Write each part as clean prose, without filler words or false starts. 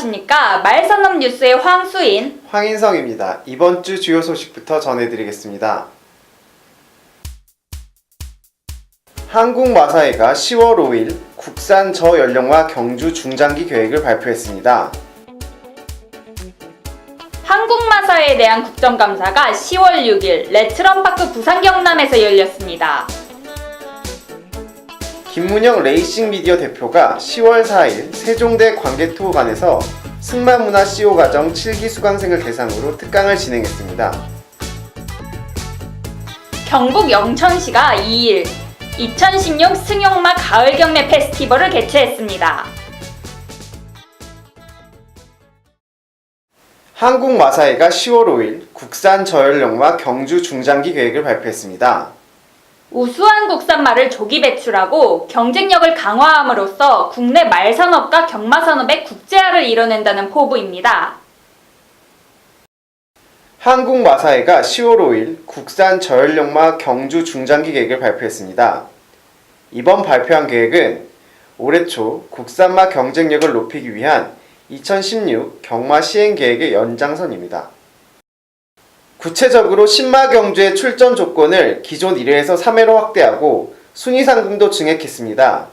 안녕하십니까. 말산업 뉴스의 황수인, 황인성입니다. 이번 주 주요 소식부터 전해드리겠습니다. 한국마사회가 10월 5일 국산 저연령화 경주 중장기 계획을 발표했습니다. 한국마사회에 대한 국정감사가 10월 6일 레트런파크 부산 경남에서 열렸습니다. 김문영 레이싱 미디어 대표가 10월 4일 세종대 관객토호관에서 승마문화 CO 과정 7기 수강생을 대상으로 특강을 진행했습니다. 경북 영천시가 2일 2016 승용마 가을경매 페스티벌을 개최했습니다. 한국마사회가 10월 5일 국산 저연령화 경주 중장기 계획을 발표했습니다. 우수한 국산말을 조기 배출하고 경쟁력을 강화함으로써 국내 말산업과 경마산업의 국제화를 이뤄낸다는 포부입니다. 한국마사회가 10월 5일 국산 저연령화 경주 중장기 계획을 발표했습니다. 이번 발표한 계획은 올해 초 국산마 경쟁력을 높이기 위한 2016 경마 시행 계획의 연장선입니다. 구체적으로 신마 경주의 출전 조건을 기존 1회에서 3회로 확대하고 순위 상금도 증액했습니다.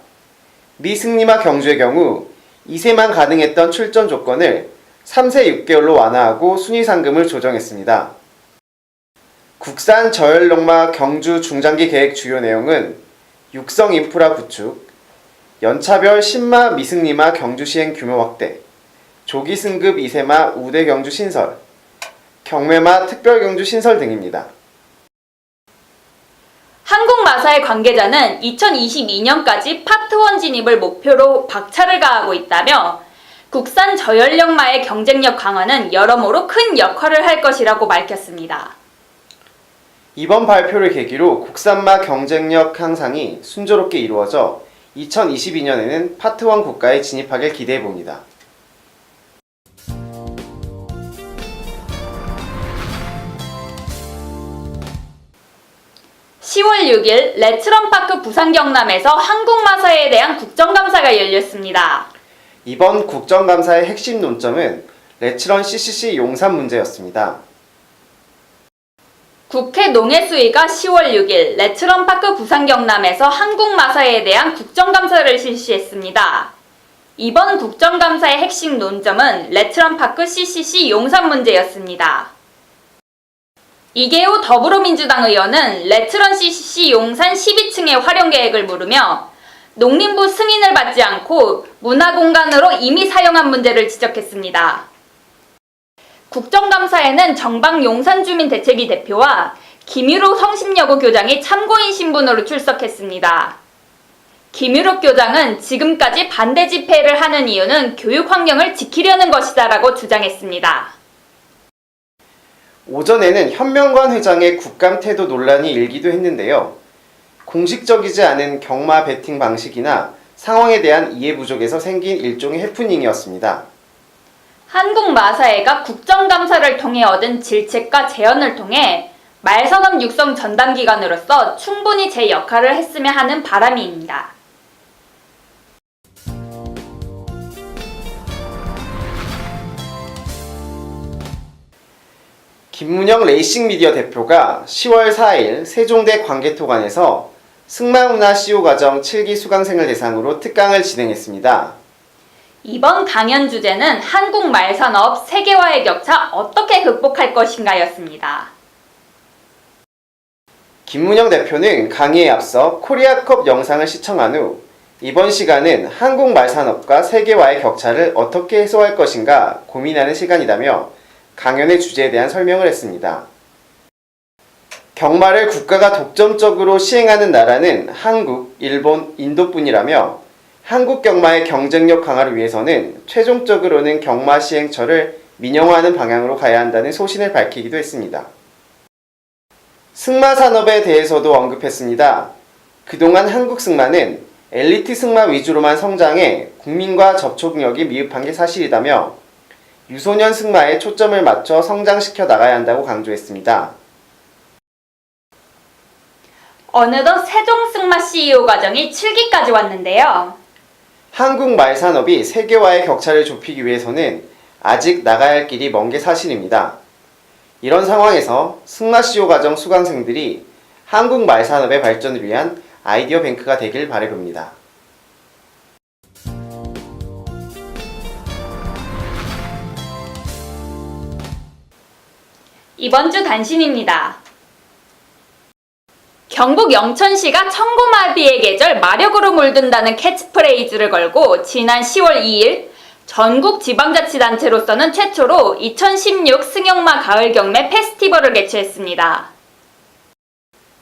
미승리마 경주의 경우 2세만 가능했던 출전 조건을 3세 6개월로 완화하고 순위 상금을 조정했습니다. 국산 저연령마 경주 중장기 계획 주요 내용은 육성 인프라 구축, 연차별 신마 미승리마 경주 시행 규모 확대, 조기 승급 2세마 우대 경주 신설, 경매마 특별경주 신설 등입니다. 한국마사회 관계자는 2022년까지 파트 1 진입을 목표로 박차를 가하고 있다며 국산 저연령마의 경쟁력 강화는 여러모로 큰 역할을 할 것이라고 밝혔습니다. 이번 발표를 계기로 국산마 경쟁력 향상이 순조롭게 이루어져 2022년에는 파트 1 국가에 진입하길 기대해봅니다. (10월 6일) 레트런파크 부산 경남에서 한국마사회에 대한 국정감사가 열렸습니다. 이번 국정감사의 핵심 논점은 레트런 CCC 용산 문제였습니다. 국회 농해수위가 10월 6일 레트런파크 부산 경남에서 한국마사회에 대한 국정감사를 실시했습니다. 이번 국정감사의 핵심 논점은 레트런파크 CCC 용산 문제였습니다. 이계호 더불어민주당 의원은 레트런 CCC 용산 12층의 활용 계획을 물으며 농림부 승인을 받지 않고 문화공간으로 이미 사용한 문제를 지적했습니다. 국정감사에는 정방 용산주민대책위 대표와 김유록 성심여고 교장이 참고인 신분으로 출석했습니다. 김유록 교장은 지금까지 반대 집회를 하는 이유는 교육 환경을 지키려는 것이다라고 주장했습니다. 오전에는 현명관 회장의 국감 태도 논란이 일기도 했는데요. 공식적이지 않은 경마 베팅 방식이나 상황에 대한 이해 부족에서 생긴 일종의 해프닝이었습니다. 한국마사회가 국정감사를 통해 얻은 질책과 제언을 통해 말산업 육성 전담기관으로서 충분히 제 역할을 했으면 하는 바람입니다. 김문영 레이싱 미디어 대표가 10월 4일 세종대 관객토관에서 승마문화 CO 과정 7기 수강생을 대상으로 특강을 진행했습니다. 이번 강연 주제는 한국 말산업 세계화의 격차 어떻게 극복할 것인가였습니다. 김문영 대표는 강의에 앞서 코리아컵 영상을 시청한 후 이번 시간은 한국 말산업과 세계화의 격차를 어떻게 해소할 것인가 고민하는 시간이라며 강연의 주제에 대한 설명을 했습니다. 경마를 국가가 독점적으로 시행하는 나라는 한국, 일본, 인도뿐이라며 한국 경마의 경쟁력 강화를 위해서는 최종적으로는 경마 시행처를 민영화하는 방향으로 가야 한다는 소신을 밝히기도 했습니다. 승마 산업에 대해서도 언급했습니다. 그동안 한국 승마는 엘리트 승마 위주로만 성장해 국민과 접촉력이 미흡한 게 사실이다며 유소년 승마에 초점을 맞춰 성장시켜 나가야 한다고 강조했습니다. 어느덧 세종 승마 CEO 과정이 7기까지 왔는데요. 한국 말 산업이 세계와의 격차를 좁히기 위해서는 아직 나가야 할 길이 먼 게 사실입니다. 이런 상황에서 승마시오 과정 수강생들이 한국 말 산업의 발전을 위한 아이디어 뱅크가 되길 바라봅니다. 이번 주 단신입니다. 경북 영천시가 청고마비의 계절 마력으로 물든다는 캐치프레이즈를 걸고 지난 10월 2일 전국 지방자치단체로서는 최초로 2016 승용마 가을 경매 페스티벌을 개최했습니다.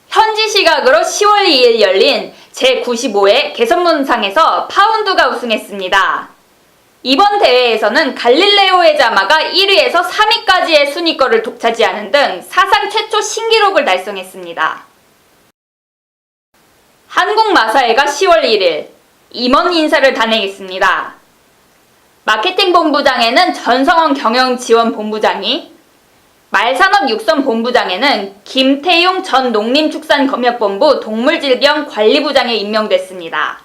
현지 시각으로 10월 2일 열린 제95회 개선문상에서 파운드가 우승했습니다. 이번 대회에서는 갈릴레오의 자마가 1위에서 3위까지의 순위권을 독차지하는 등 사상 최초 신기록을 달성했습니다. 한국마사회가 10월 1일 임원 인사를 단행했습니다. 마케팅본부장에는 전성원 경영지원본부장이, 말산업육성본부장에는 김태용 전 농림축산검역본부 동물질병관리부장에 임명됐습니다.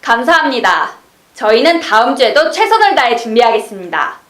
감사합니다. 저희는 다음 주에도 최선을 다해 준비하겠습니다.